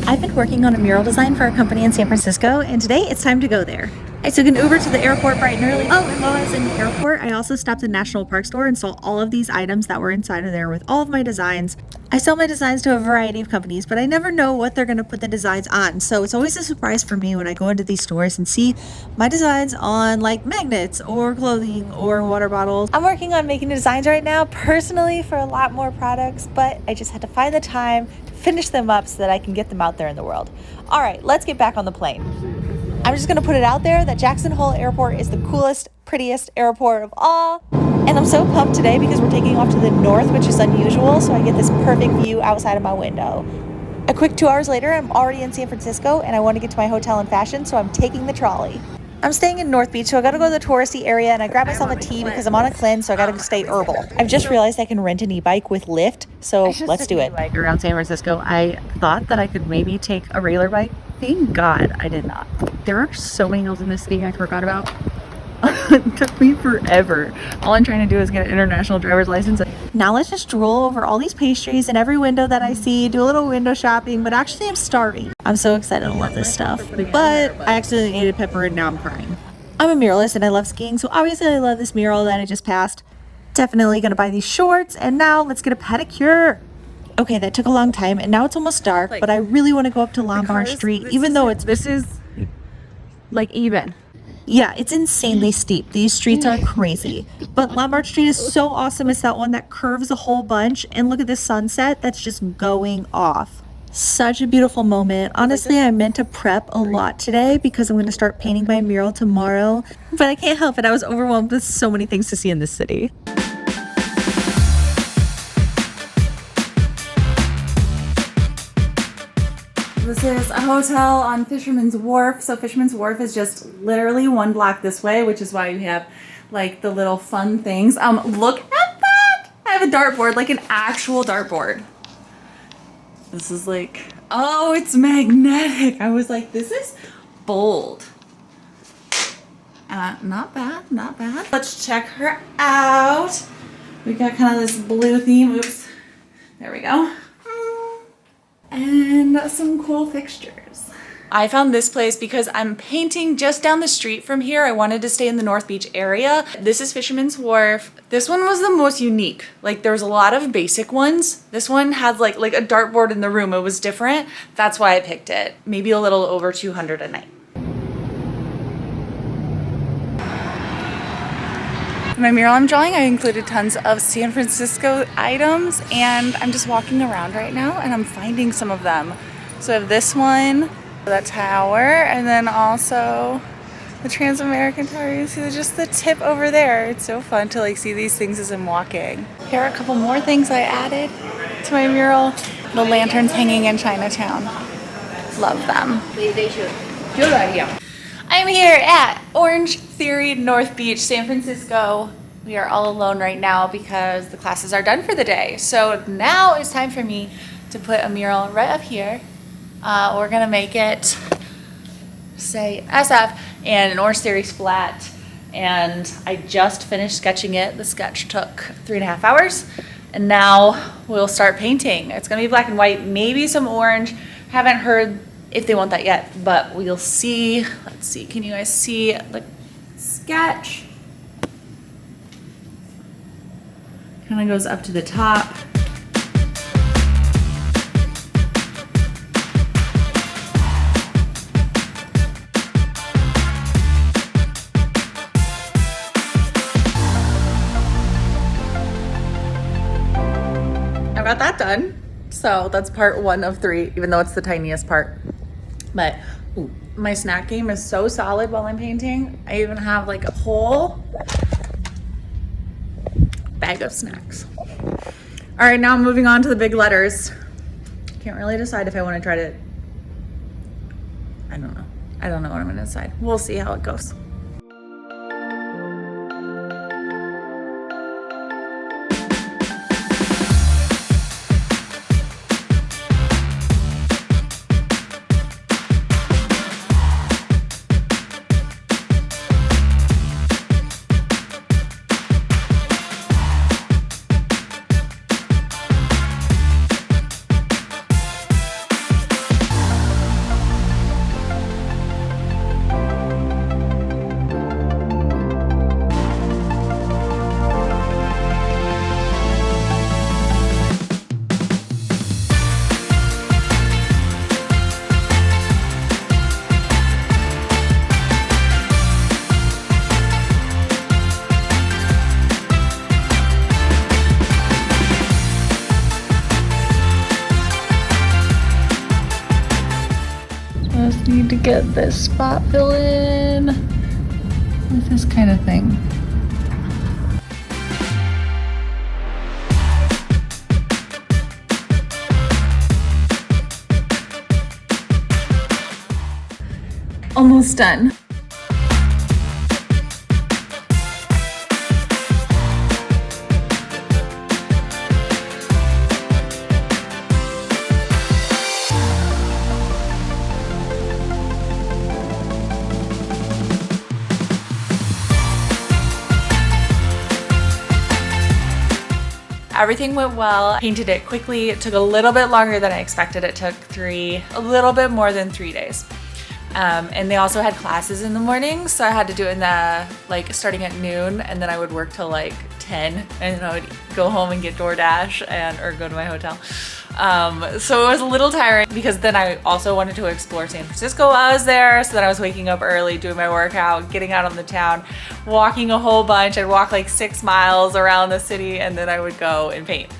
I've been working on a mural design for a company in San Francisco, and today it's time to go there. I took an Uber to the airport bright and early. Oh, and while I was in the airport, I also stopped at the National Park store and saw all of these items that were inside of there with all of my designs. I sell my designs to a variety of companies, but I never know what they're going to put the designs on, so it's always a surprise for me when I go into these stores and see my designs on like magnets or clothing or water bottles. I'm working on making designs right now personally for a lot more products, but I just had to find the time to finish them up so that I can get them out there in the world. All right, let's get back on the plane. I'm just gonna put it out there that Jackson Hole Airport is the coolest, prettiest airport of all. And I'm so pumped today because we're taking off to the north, which is unusual, so I get this perfect view outside of my window. A quick 2 hours later, I'm already in San Francisco and I want to get to my hotel in fashion, so I'm taking the trolley. I'm staying in North Beach, so I gotta go to the touristy area, and I grabbed myself a tea because I'm on a cleanse, so I gotta stay herbal. I've just realized I can rent an e-bike with Lyft, so let's do it. Around San Francisco, I thought that I could maybe take a regular bike. Thank God I did not. There are so many hills in this city I forgot about. It took me forever. All I'm trying to do is get an international driver's license. Now let's just drool over all these pastries and every window that I see, do a little window shopping, but actually I'm starving. I'm so excited to love this stuff, but I accidentally ate a pepper and now I'm crying. I'm a muralist and I love skiing, so obviously I love this mural that I just passed. Definitely gonna buy these shorts, and now let's get a pedicure. Okay, that took a long time and now it's almost dark, but I really want to go up to Lombard Street, even though this is like even. Yeah, it's insanely steep. These streets are crazy. But Lombard Street is so awesome. It's that one that curves a whole bunch. And look at this sunset that's just going off. Such a beautiful moment. Honestly, I meant to prep a lot today because I'm going to start painting my mural tomorrow. But I can't help it. I was overwhelmed with so many things to see in this city. This is a hotel on Fisherman's Wharf. So Fisherman's Wharf is just literally one block this way, which is why you have like the little fun things. Look at that! I have a dartboard, like an actual dartboard. This is like, oh, it's magnetic. I was like, this is bold. Not bad, not bad. Let's check her out. We got kind of this blue theme. Oops. There we go. And some cool fixtures. I found this place because I'm painting just down the street from here. I wanted to stay in the North Beach area. This is Fisherman's Wharf. This one was the most unique. Like there was a lot of basic ones. This one had like a dartboard in the room. It was different. That's why I picked it. Maybe a little over $200 a night. In my mural I'm drawing, I included tons of San Francisco items, and I'm just walking around right now and I'm finding some of them. So I have this one, that tower, and then also the Trans-American Tower. You see just the tip over there. It's so fun to like see these things as I'm walking. Here are a couple more things I added to my mural. The lanterns hanging in Chinatown. Love them. I'm here at Orangetheory North Beach, San Francisco. We are all alone right now because the classes are done for the day. So now it's time for me to put a mural right up here. We're gonna make it say SF and an Orangetheory flat. And I just finished sketching it. The sketch took 3.5 hours. And now we'll start painting. It's gonna be black and white, maybe some orange. Haven't heard if they want that yet, but we'll see. Let's see, can you guys see the sketch? Kind of goes up to the top. I got that done. So that's part 1 of 3, even though it's the tiniest part. But ooh, my snack game is so solid while I'm painting. I even have like a whole bag of snacks. All right, now I'm moving on to the big letters. Can't really decide if I want to try to, I don't know. I don't know what I'm going to decide. We'll see how it goes. trying to get this spot fill in with this kind of thing. Almost done. Everything went well. Painted it quickly. It took a little bit longer than I expected. It took a little bit more than 3 days. And they also had classes in the morning, so I had to do it in starting at noon, and then I would work till like 10, and then I would go home and get DoorDash or go to my hotel. So it was a little tiring because then I also wanted to explore San Francisco while I was there. So then I was waking up early, doing my workout, getting out on the town, walking a whole bunch. I'd walk like 6 miles around the city, and then I would go and paint.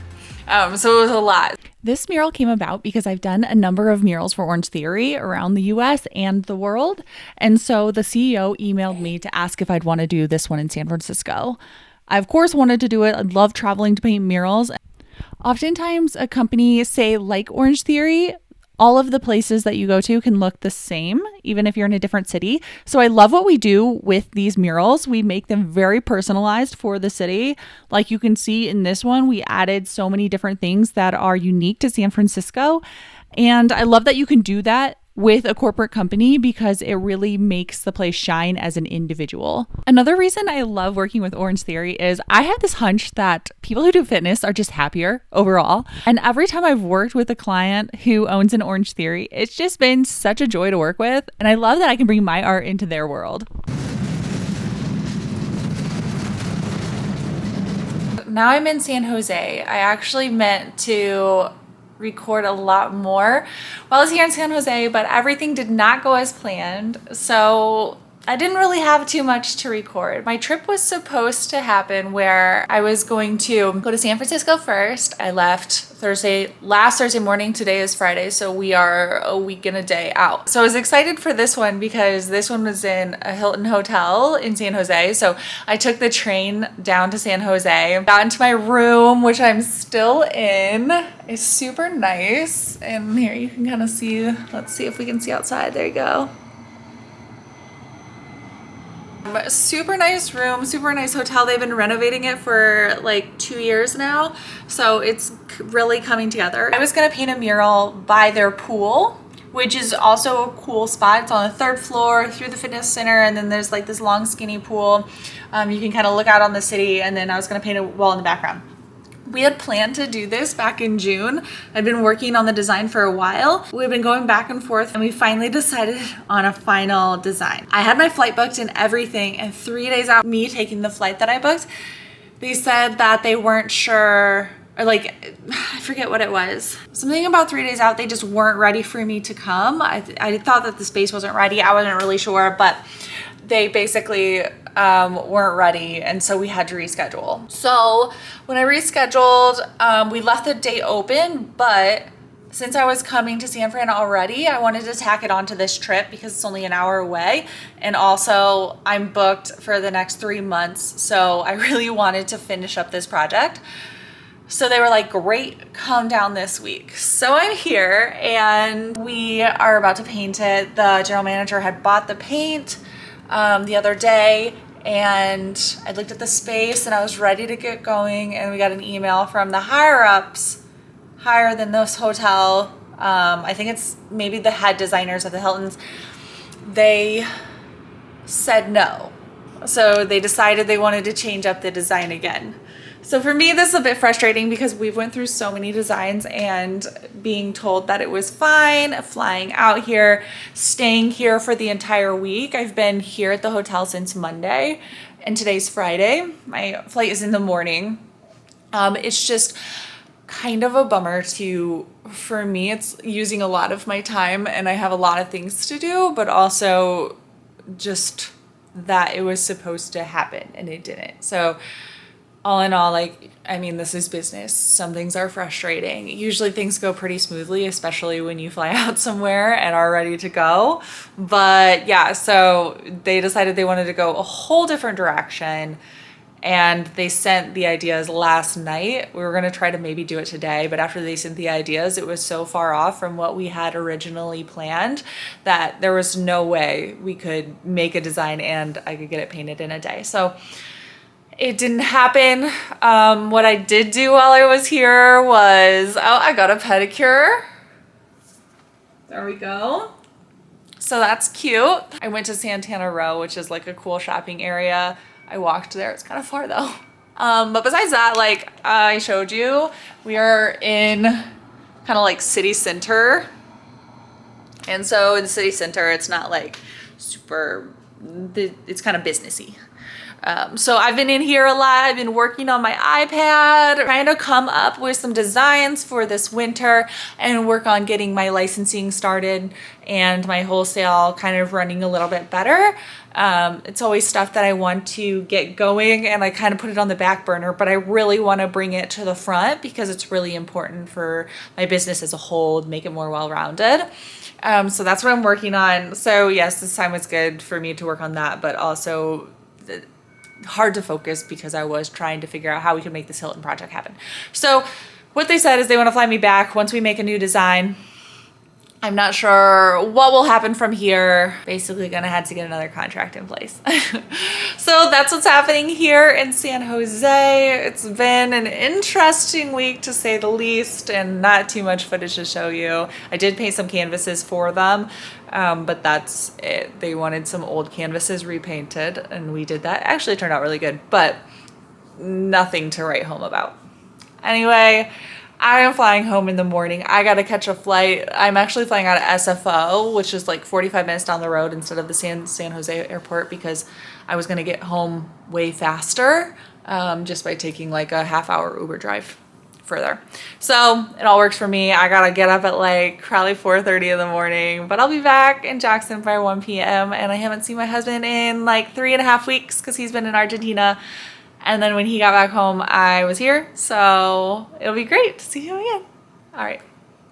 So it was a lot. This mural came about because I've done a number of murals for Orangetheory around the US and the world. And so the CEO emailed me to ask if I'd want to do this one in San Francisco. I, of course, wanted to do it. I love traveling to paint murals. Oftentimes, a company, say like Orangetheory, all of the places that you go to can look the same, even if you're in a different city. So I love what we do with these murals. We make them very personalized for the city. Like you can see in this one, we added so many different things that are unique to San Francisco. And I love that you can do that with a corporate company because it really makes the place shine as an individual. Another reason I love working with Orangetheory is I have this hunch that people who do fitness are just happier overall. And every time I've worked with a client who owns an Orangetheory, it's just been such a joy to work with. And I love that I can bring my art into their world. Now I'm in San Jose. I actually meant to record a lot more while I was here in San Jose, but everything did not go as planned. So I didn't really have too much to record. My trip was supposed to happen where I was going to go to San Francisco first. I left last Thursday morning. Today is Friday, so we are a week and a day out. So I was excited for this one because this one was in a Hilton hotel in San Jose. So I took the train down to San Jose, got into my room, which I'm still in. It's super nice. And here you can kind of see, let's see if we can see outside. There you go. Super nice room, super nice hotel. They've been renovating it for like 2 years now, so it's really coming together. I was gonna paint a mural by their pool, which is also a cool spot. It's on the 3rd floor through the fitness center, and then there's like this long skinny pool. You can kind of look out on the city, and then I was gonna paint a wall in the background. We had planned to do this back in June. I'd been working on the design for a while. We've been going back and forth, and we finally decided on a final design. I had my flight booked and everything, and 3 days out me taking the flight that I booked, they said that they weren't sure, or like, I forget what it was. Something about 3 days out, they just weren't ready for me to come. I thought that the space wasn't ready. I wasn't really sure, but they basically weren't ready, and so we had to reschedule. So when I rescheduled, we left the date open, but since I was coming to San Fran already, I wanted to tack it onto this trip because it's only an hour away, and also I'm booked for the next 3 months, so I really wanted to finish up this project. So they were like, great, come down this week. So I'm here, and we are about to paint it. The general manager had bought the paint the other day, and I looked at the space and I was ready to get going, and we got an email from the higher-ups, higher than this hotel. I think it's maybe the head designers of the Hiltons. They said no. So they decided they wanted to change up the design again. So for me, this is a bit frustrating because we've went through so many designs, and being told that it was fine, flying out here, staying here for the entire week. I've been here at the hotel since Monday, and today's Friday. My flight is in the morning. It's just kind of a bummer for me, it's using a lot of my time, and I have a lot of things to do, but also just that it was supposed to happen and it didn't. So all in all, like, I mean, this is business. Some things are frustrating. Usually things go pretty smoothly, especially when you fly out somewhere and are ready to go. But yeah, so they decided they wanted to go a whole different direction. And they sent the ideas last night. We were going to try to maybe do it today, but after they sent the ideas, it was so far off from what we had originally planned that there was no way we could make a design and I could get it painted in a day. So it didn't happen. What I did do while I was here was, I got a pedicure. There we go. So that's cute. I went to Santana Row, which is like a cool shopping area. I walked there. It's kind of far though. But besides that, like I showed you, we are in kind of like city center. And so in the city center, it's not like super, it's kind of businessy. So I've been in here a lot. I've been working on my iPad, trying to come up with some designs for this winter and work on getting my licensing started and my wholesale kind of running a little bit better. It's always stuff that I want to get going and I kind of put it on the back burner, but I really want to bring it to the front because it's really important for my business as a whole, make it more well-rounded. So that's what I'm working on. So yes, this time was good for me to work on that, but also hard to focus because I was trying to figure out how we could make this Hilton project happen. So what they said is they want to fly me back once we make a new design. I'm not sure what will happen from here. Basically gonna have to get another contract in place. So that's what's happening here in San Jose. It's been an interesting week to say the least and not too much footage to show you. I did paint some canvases for them, but that's it. They wanted some old canvases repainted and we did that. Actually, it turned out really good, but nothing to write home about. Anyway, I am flying home in the morning. I gotta catch a flight. I'm actually flying out of SFO, which is like 45 minutes down the road instead of the San Jose airport because I was gonna get home way faster just by taking like a half-hour Uber drive further. So it all works for me. I gotta get up at like probably 4:30 in the morning, but I'll be back in Jackson by 1 p.m. and I haven't seen my husband in like 3.5 weeks because he's been in Argentina. And then when he got back home, I was here. So it'll be great to see him again. All right.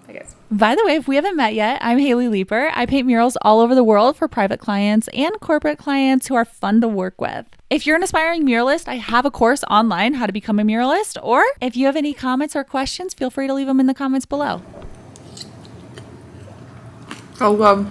Bye, guys. By the way, if we haven't met yet, I'm Haley Leeper. I paint murals all over the world for private clients and corporate clients who are fun to work with. If you're an aspiring muralist, I have a course online, How to Become a Muralist. Or if you have any comments or questions, feel free to leave them in the comments below. So good.